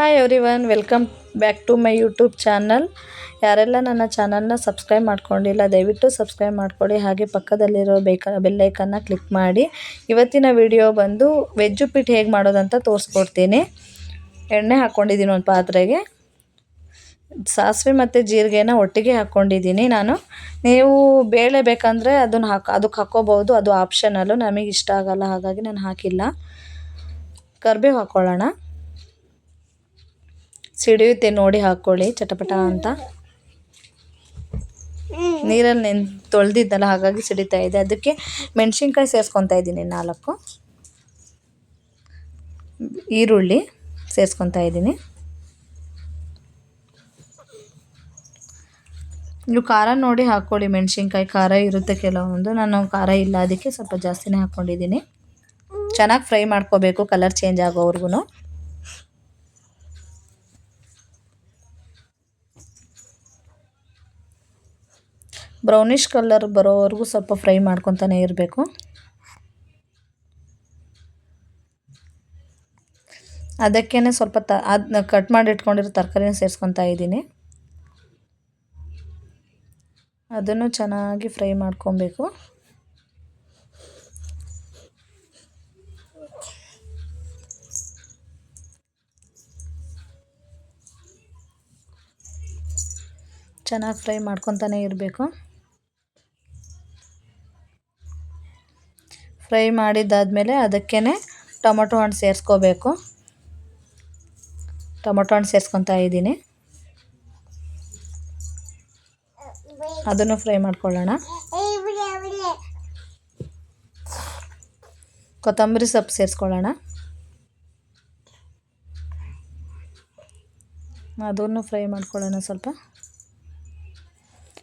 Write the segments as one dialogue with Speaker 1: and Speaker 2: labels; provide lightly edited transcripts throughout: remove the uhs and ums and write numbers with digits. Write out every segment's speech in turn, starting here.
Speaker 1: Hi everyone, welcome back to my YouTube channel. ಯಾರೆಲ್ಲ ನನ್ನ ಚಾನಲ್ನ ಸಬ್ಸ್ಕ್ರೈಬ್ ಮಾಡ್ಕೊಂಡಿಲ್ಲ ದಯವಿಟ್ಟು ಸಬ್ಸ್ಕ್ರೈಬ್ ಮಾಡ್ಕೊಳ್ಳಿ. ಹಾಗೆ ಪಕ್ಕದಲ್ಲಿರೋ ಬೆಲ್ಲೈಕನ್ನ ಕ್ಲಿಕ್ ಮಾಡಿ. ಇವತ್ತಿನ ವಿಡಿಯೋ ಬಂದು ವೆಜ್ ಉಪ್ಪಿಟ್ಟು ಹೇಗೆ ಮಾಡೋದಂತ ತೋರಿಸ್ಕೊಡ್ತೀನಿ. ಎಣ್ಣೆ ಹಾಕ್ಕೊಂಡಿದ್ದೀನಿ ಒಂದು ಪಾತ್ರೆಗೆ. ಸಾಸಿವೆ ಮತ್ತು ಜೀರಿಗೆನ ಒಟ್ಟಿಗೆ ಹಾಕ್ಕೊಂಡಿದ್ದೀನಿ ನಾನು. ನೀವು ಬೇಳೆ ಬೇಕಂದರೆ ಅದಕ್ಕೆ ಹಾಕ್ಕೋಬೋದು, ಅದು ಆಪ್ಷನಲ್ಲು. ನಮಗೆ ಇಷ್ಟ ಆಗಲ್ಲ, ಹಾಗಾಗಿ ನಾನು ಹಾಕಿಲ್ಲ. ಕರಿಬೇವು ಹಾಕ್ಕೊಳ್ಳೋಣ. ಸಿಡಿಯುತ್ತೆ ನೋಡಿ ಹಾಕ್ಕೊಳ್ಳಿ ಚಟಪಟ ಅಂತ. ನೀರಲ್ಲಿ ತೊಳೆದಿದ್ದಲ್ಲ, ಹಾಗಾಗಿ ಸಿಡಿತಾ ಇದೆ. ಅದಕ್ಕೆ ಮೆಣಸಿನ್ಕಾಯಿ ಸೇರಿಸ್ಕೊತಾ ಇದ್ದೀನಿ 4 ಈರುಳ್ಳಿ ಸೇರಿಸ್ಕೊತಾ ಇದ್ದೀನಿ. ನೀವು ಖಾರ ನೋಡಿ ಹಾಕ್ಕೊಳ್ಳಿ. ಮೆಣಸಿನ್ಕಾಯಿ ಖಾರ ಇರುತ್ತೆ ಕೆಲವೊಂದು, ನಾನು ಖಾರ ಇಲ್ಲ, ಅದಕ್ಕೆ ಸ್ವಲ್ಪ ಜಾಸ್ತಿನೇ ಹಾಕ್ಕೊಂಡಿದ್ದೀನಿ. ಚೆನ್ನಾಗಿ ಫ್ರೈ ಮಾಡ್ಕೋಬೇಕು, ಕಲರ್ ಚೇಂಜ್ ಆಗೋವರೆಗೂ. ಬ್ರೌನಿಷ್ ಕಲರ್ ಬರೋವರೆಗೂ ಸ್ವಲ್ಪ ಫ್ರೈ ಮಾಡ್ಕೊತಾನೆ ಇರಬೇಕು. ಅದಕ್ಕೇ ಸ್ವಲ್ಪ ಅದನ್ನ ಕಟ್ ಮಾಡಿ ಇಟ್ಕೊಂಡಿರೋ ತರಕಾರಿನ ಸೇರಿಸ್ಕೊತಾ ಇದ್ದೀನಿ. ಅದನ್ನು ಚೆನ್ನಾಗಿ ಫ್ರೈ ಮಾಡ್ಕೊಬೇಕು. ಚೆನ್ನಾಗಿ ಫ್ರೈ ಮಾಡ್ಕೊತಾನೆ ಇರಬೇಕು. ಫ್ರೈ ಮಾಡಿದ್ದಾದಮೇಲೆ ಅದಕ್ಕೇ ಟೊಮೊಟೊ ಹಣ್ಣು ಸೇರಿಸ್ಕೋಬೇಕು. ಟೊಮೊಟೊ ಹಣ್ಣು ಸೇರಿಸ್ಕೊತಾ ಇದ್ದೀನಿ. ಅದನ್ನು ಫ್ರೈ ಮಾಡ್ಕೊಳ್ಳೋಣ. ಕೊತ್ತಂಬರಿ ಸೊಪ್ಪು ಸೇರಿಸ್ಕೊಳ್ಳೋಣ. ಅದನ್ನು ಫ್ರೈ ಮಾಡ್ಕೊಳ್ಳೋಣ ಸ್ವಲ್ಪ.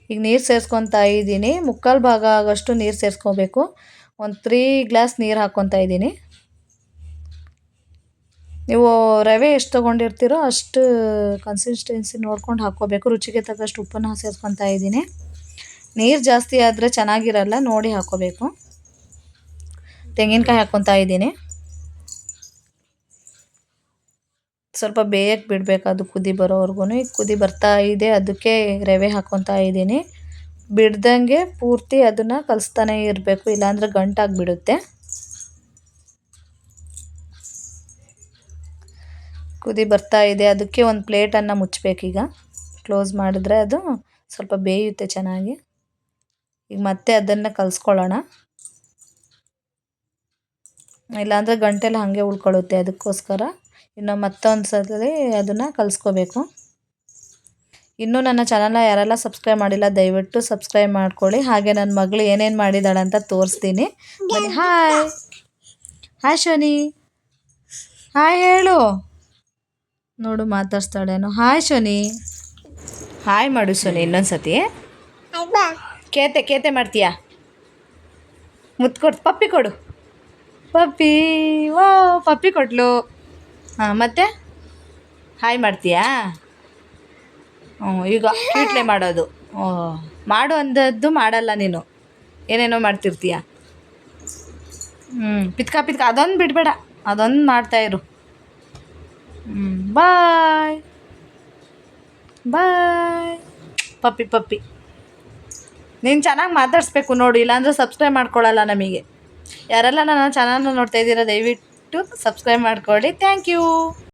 Speaker 1: ಈಗ ನೀರು ಸೇರಿಸ್ಕೊತಾ ಇದ್ದೀನಿ. 3/4 ಭಾಗ ಆಗೋಷ್ಟು ನೀರು ಸೇರಿಸ್ಕೋಬೇಕು. ಒಂದು 3 ಗ್ಲಾಸ್ ನೀರು ಹಾಕ್ಕೊತಾ ಇದ್ದೀನಿ. ನೀವು ರವೆ ಎಷ್ಟು ತೊಗೊಂಡಿರ್ತೀರೋ ಅಷ್ಟು ಕನ್ಸಿಸ್ಟೆನ್ಸಿ ನೋಡ್ಕೊಂಡು ಹಾಕ್ಕೋಬೇಕು. ರುಚಿಗೆ ತಕ್ಕಷ್ಟು ಉಪ್ಪನ್ನು ಸೇರಿಸ್ಕೊತಾ ಇದ್ದೀನಿ. ನೀರು ಜಾಸ್ತಿ ಆದರೆ ಚೆನ್ನಾಗಿರಲ್ಲ, ನೋಡಿ ಹಾಕ್ಕೋಬೇಕು. ತೆಂಗಿನಕಾಯಿ ಹಾಕ್ಕೊತಾ ಇದ್ದೀನಿ. ಸ್ವಲ್ಪ ಬೇಯಕ್ಕೆ ಬಿಡಬೇಕು, ಅದು ಕುದಿ ಬರೋವರೆಗೂ. ಈಗ ಕುದಿ ಬರ್ತಾ ಇದೆ, ಅದಕ್ಕೆ ರವೆ ಹಾಕ್ಕೊತಾ ಇದ್ದೀನಿ. ಬಿಡ್ದಂಗೆ ಪೂರ್ತಿ ಅದನ್ನು ಕಲಿಸ್ತಾನೆ ಇರಬೇಕು, ಇಲ್ಲಾಂದರೆ ಗಂಟಾಗಿಬಿಡುತ್ತೆ. ಕುದಿ ಬರ್ತಾ ಇದೆ, ಅದಕ್ಕೆ ಒಂದು ಪ್ಲೇಟನ್ನು ಮುಚ್ಚಬೇಕೀಗ. ಕ್ಲೋಸ್ ಮಾಡಿದ್ರೆ ಅದು ಸ್ವಲ್ಪ ಬೇಯುತ್ತೆ ಚೆನ್ನಾಗಿ. ಈಗ ಮತ್ತೆ ಅದನ್ನು ಕಲಿಸ್ಕೊಳ್ಳೋಣ, ಇಲ್ಲಾಂದರೆ ಗಂಟೆಲ್ಲ ಹಾಗೆ ಉಳ್ಕೊಳ್ಳುತ್ತೆ. ಅದಕ್ಕೋಸ್ಕರ ಇನ್ನು ಮತ್ತೊಂದು ಸಲ ಅದನ್ನು ಕಲಿಸ್ಕೋಬೇಕು. ಇನ್ನೂ ನನ್ನ ಚಾನಲ್ನ ಯಾರೆಲ್ಲ ಸಬ್ಸ್ಕ್ರೈಬ್ ಮಾಡಿಲ್ಲ ದಯವಿಟ್ಟು ಸಬ್ಸ್ಕ್ರೈಬ್ ಮಾಡ್ಕೊಳ್ಳಿ. ಹಾಗೆ ನನ್ನ ಮಗಳು ಏನೇನು ಮಾಡಿದ್ದಾಳೆ ಅಂತ ತೋರಿಸ್ತೀನಿ ಬನ್ನಿ. ಹಾಯ್ ಹಾಯ್ ಶನಿ, ಹಾಯ್ ಹೇಳು. ನೋಡು ಮಾತಾಡ್ಸ್ತಾಳೇನು. ಹಾಯ್ ಶನಿ, ಹಾಯ್ ಮಾಡು ಶನಿ. ಇನ್ನೊಂದು ಸತಿ ಕೇತೆ ಮಾಡ್ತೀಯಾ? ಮುತ್ತು ಕೊಡು, ಪಪ್ಪಿ ಕೊಡು. ಪಪ್ಪಿ, ವಾ ಪಪ್ಪಿ ಕೊಟ್ಲು. ಹಾಂ, ಮತ್ತೆ ಹಾಯ್ ಮಾಡ್ತೀಯಾ? ಈಗ ಕೀಟ್ಲೆ ಮಾಡೋದು. ಮಾಡು ಅಂದದ್ದು ಮಾಡಲ್ಲ ನೀನು, ಏನೇನೋ ಮಾಡ್ತಿರ್ತೀಯ. ಪಿತ್ಕ ಅದೊಂದು ಬಿಡಬೇಡ, ಅದೊಂದು ಮಾಡ್ತಾಯಿರು. ಬಾಯ್ ಬಾಯ್. ಪಪ್ಪಿ ನೀನು ಚೆನ್ನಾಗಿ ಮಾತಾಡಿಸ್ಬೇಕು ನೋಡು, ಇಲ್ಲಾಂದರೆ ಸಬ್ಸ್ಕ್ರೈಬ್ ಮಾಡ್ಕೊಳ್ಳಲ್ಲ ನಮಗೆ. ಯಾರೆಲ್ಲ ನನ್ನ ಚಾನಲ್ನ ನೋಡ್ತಾ ಇದ್ದೀರಾ ದಯವಿಟ್ಟು ಸಬ್ಸ್ಕ್ರೈಬ್ ಮಾಡ್ಕೊಳ್ಳಿ. Thank you.